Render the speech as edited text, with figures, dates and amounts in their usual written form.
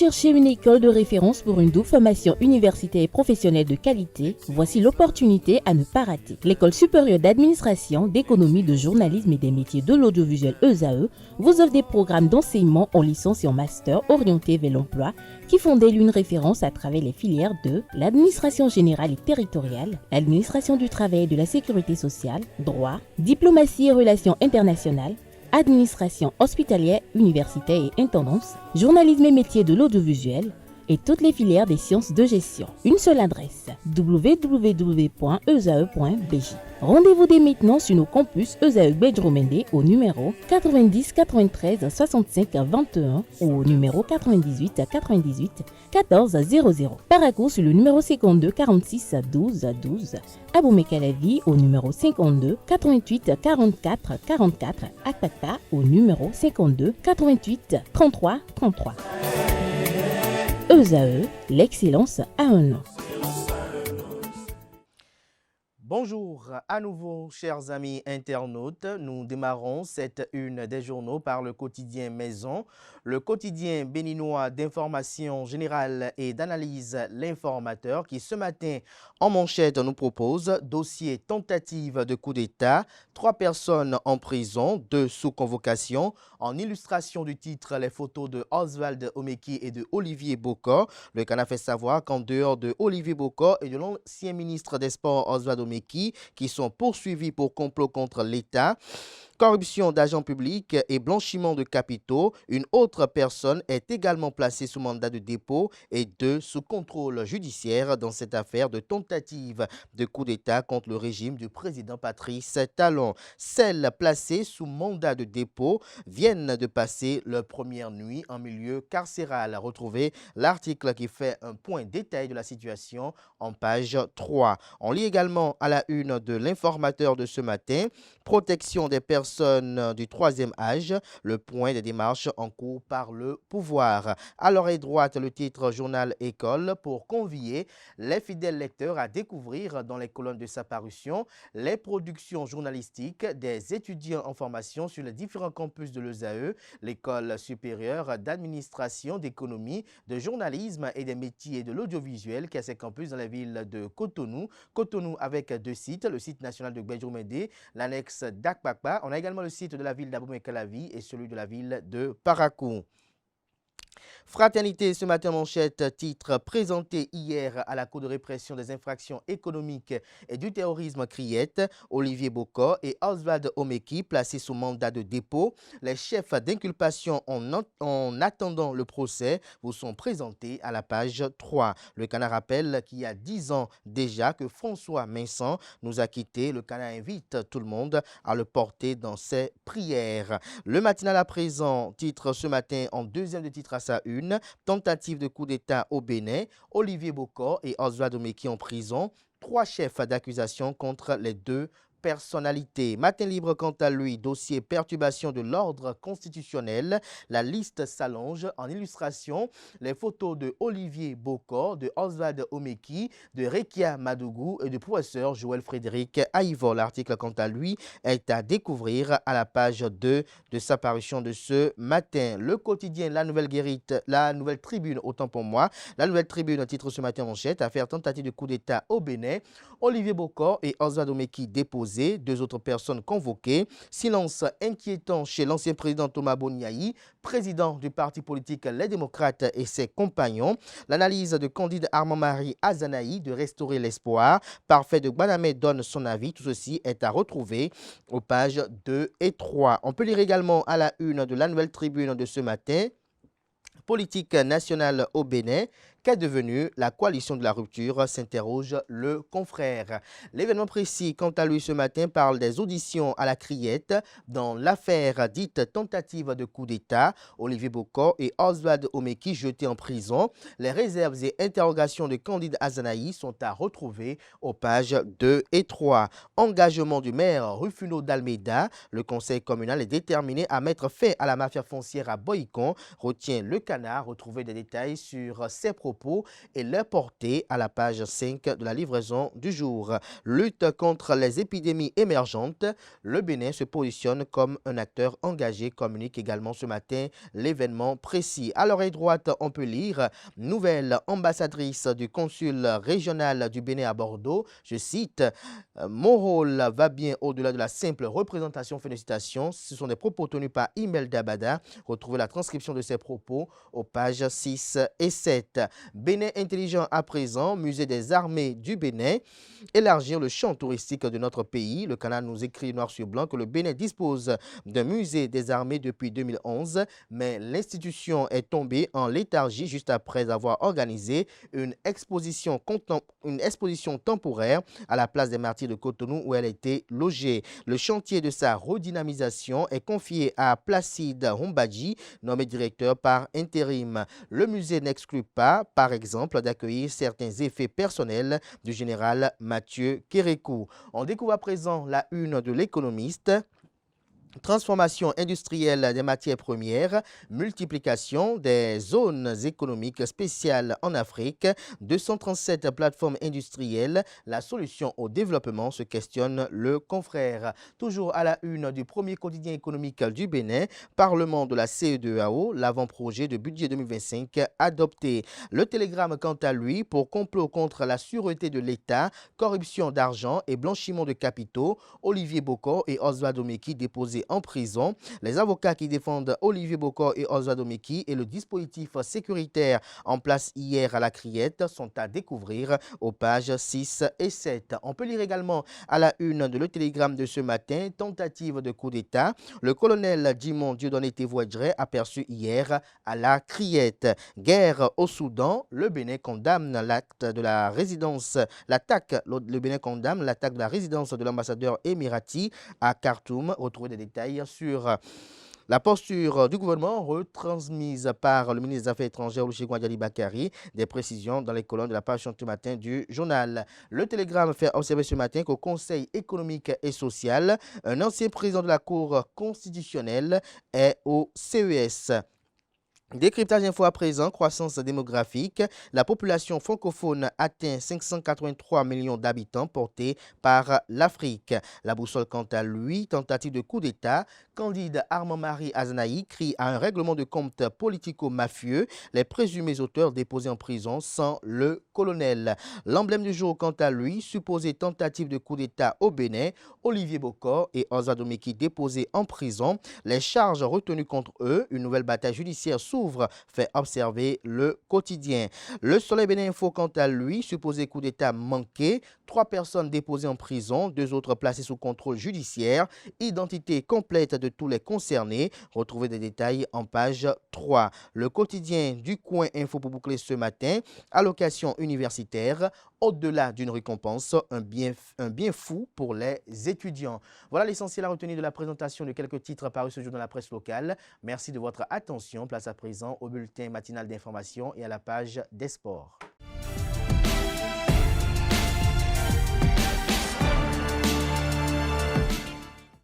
cherchez une école de référence pour une double formation universitaire et professionnelle de qualité? Voici l'opportunité à ne pas rater. L'École supérieure d'administration, d'économie, de journalisme et des métiers de l'audiovisuel ESAE vous offre des programmes d'enseignement en licence et en master orientés vers l'emploi qui font d'elle une référence à travers les filières de l'administration générale et territoriale, l'administration du travail et de la sécurité sociale, droit, diplomatie et relations internationales, administration hospitalière, universitaire et intendance, journalisme et métiers de l'audiovisuel et toutes les filières des sciences de gestion. Une seule adresse, www.esae.bj. Rendez-vous dès maintenant sur nos campus ESAE Bedjromende au numéro 90 93 65 21 ou au numéro 98 98 14 00. Paracourt sur le numéro 52 46 12 12. Aboumé-Calavi au numéro 52 88 44 44. Akpaka au numéro 52 88 33 33. ESAE, l'excellence a un nom. Bonjour à nouveau, chers amis internautes. Nous démarrons cette une des journaux par le quotidien Maison, le quotidien béninois d'information générale et d'analyse L'Informateur qui ce matin en manchette nous propose dossier tentative de coup d'État, 3 personnes en prison, 2 sous convocation. En illustration du titre, les photos de Oswald Omeki et de Olivier Bokor. Le Canard fait savoir qu'en dehors de Olivier Bokor et de l'ancien ministre des Sports Oswald Omeki, qui sont poursuivis pour complot contre l'État, corruption d'agents publics et blanchiment de capitaux, une autre personne est également placée sous mandat de dépôt et 2 sous contrôle judiciaire dans cette affaire de tentative de coup d'État contre le régime du président Patrice Talon. Celles placées sous mandat de dépôt viennent de passer leur première nuit en milieu carcéral. Retrouvez l'article qui fait un point détail de la situation en page 3. On lit également à la une de l'Informateur de ce matin, protection des personnes du troisième âge, le point des démarches en cours par le pouvoir. À l'oreille droite, le titre Journal École pour convier les fidèles lecteurs à découvrir dans les colonnes de sa parution les productions journalistiques des étudiants en formation sur les différents campus de l'ESAE, l'École supérieure d'administration, d'économie, de journalisme et des métiers de l'audiovisuel qui a ses campus dans la ville de Cotonou. Cotonou avec 2 sites, le site national de Bedjromende, l'annexe d'Akpakpa. On a également le site de la ville d'Abomey-Calavi et celui de la ville de Parakou. Fraternité, ce matin manchette, titre présenté hier à la Cour de répression des infractions économiques et du terrorisme Criette, Olivier Bokor et Oswald Omeki placés sous mandat de dépôt. Les chefs d'inculpation en attendant le procès vous sont présentés à la page 3. Le Canard rappelle qu'il y a 10 ans déjà que François Vincent nous a quittés. Le Canard invite tout le monde à le porter dans ses prières. Le matinal à présent, titre ce matin en deuxième de titre à sa une, tentative de coup d'État au Bénin, Olivier Bokor et Oswald Omeki en prison, 3 chefs d'accusation contre les 2 personnalités. Matin libre quant à lui, dossier perturbation de l'ordre constitutionnel. La liste s'allonge. En illustration, les photos de Olivier Bokor, de Oswald Omeki, de Rekia Madougou et du professeur Joël Frédéric Aïvo. L'article quant à lui est à découvrir à la page 2 de sa parution de ce matin. Le quotidien La Nouvelle Guérite, La Nouvelle Tribune, autant pour moi. La Nouvelle Tribune, titre ce matin manchette, affaire tentative de coup d'État au Bénin. Olivier Bokor et Oswald Omeki déposés. 2 autres personnes convoquées. Silence inquiétant chez l'ancien président Thomas Boniaï, président du parti politique Les Démocrates et ses compagnons. L'analyse de Candide Armand-Marie Azanaï de Restaurer l'espoir. Parfait de Gbanamé donne son avis. Tout ceci est à retrouver aux pages 2 et 3. On peut lire également à la une de La Nouvelle Tribune de ce matin. Politique nationale au Bénin, qu'est devenue la coalition de la rupture, s'interroge le confrère. L'événement précis, quant à lui ce matin, parle des auditions à la Criette dans l'affaire dite tentative de coup d'État. Olivier Bokor et Oswald Omeki jetés en prison. Les réserves et interrogations de Candide Azanaï sont à retrouver aux pages 2 et 3. Engagement du maire Rufino d'Almeida. Le conseil communal est déterminé à mettre fin à la mafia foncière à Boïcon, retient le Canard. Retrouvez des détails sur ses propos et leur portée à la page 5 de la livraison du jour. Lutte contre les épidémies émergentes. Le Bénin se positionne comme un acteur engagé, communique également ce matin l'événement précis. À l'oreille droite, on peut lire « Nouvelle ambassadrice du consul régional du Bénin à Bordeaux ». Je cite « Mon rôle va bien au-delà de la simple représentation. Félicitations ». Ce sont des propos tenus par Imelda Bada. Retrouvez la transcription de ces propos aux pages 6 et 7. Bénin intelligent à présent, musée des armées du Bénin. Élargir le champ touristique de notre pays. Le canal nous écrit noir sur blanc que le Bénin dispose d'un musée des armées depuis 2011, mais l'institution est tombée en léthargie juste après avoir organisé une exposition temporaire à la place des Martyrs de Cotonou où elle était logée. Le chantier de sa redynamisation est confié à Placide Humbadji, nommé directeur par intérim. Le musée n'exclut pas, par exemple, d'accueillir certains effets personnels du général Mathieu Kérékou. On découvre à présent la une de l'Économiste. Transformation industrielle des matières premières, multiplication des zones économiques spéciales en Afrique, 237 plateformes industrielles, la solution au développement, se questionne le confrère. Toujours à la une du premier quotidien économique du Bénin, Parlement de la CEDEAO, l'avant-projet de budget 2025 adopté. Le Télégramme, quant à lui, pour complot contre la sûreté de l'État, corruption d'argent et blanchiment de capitaux, Olivier Bokor et Oswald Omeki déposés en prison. Les avocats qui défendent Olivier Bokor et Oswald Omeki et le dispositif sécuritaire en place hier à la Criette sont à découvrir aux pages 6 et 7. On peut lire également à la une de Le Télégramme de ce matin, tentative de coup d'État. Le colonel Dimon Dieudonné Tévoadjere aperçu hier à la Criette. Guerre au Soudan, le Bénin condamne l'attaque de la résidence de l'ambassadeur émirati à Khartoum. Retrouvez des détails sur la posture du gouvernement retransmise par le ministre des Affaires étrangères Olusegun Ajadi Bakari. Des précisions dans les colonnes de la page ce matin du journal. Le Télégramme fait observer ce matin qu'au Conseil économique et social, un ancien président de la Cour constitutionnelle est au CES. Décryptage info à présent, croissance démographique. La population francophone atteint 583 millions d'habitants portés par l'Afrique. La boussole, quant à lui, tentative de coup d'État. Candide Armand-Marie Azanaï crie à un règlement de compte politico-mafieux. Les présumés auteurs déposés en prison sans le colonel. L'emblème du jour, quant à lui, supposée tentative de coup d'État au Bénin. Olivier Bokor et Oswald Omeki déposés en prison. Les charges retenues contre eux. Une nouvelle bataille judiciaire s'ouvre, fait observer le quotidien. Le Soleil Bénin Info, quant à lui, supposé coup d'État manqué, 3 personnes déposées en prison, 2 autres placées sous contrôle judiciaire, identité complète de tous les concernés. Retrouvez des détails en page 3. Le quotidien du Coin Info pour boucler ce matin, allocation universitaire, au-delà d'une récompense, un bien fou pour les étudiants. Voilà l'essentiel à retenir de la présentation de quelques titres parus ce jour dans la presse locale. Merci de votre attention. Place à présent au bulletin matinal d'information et à la page des sports.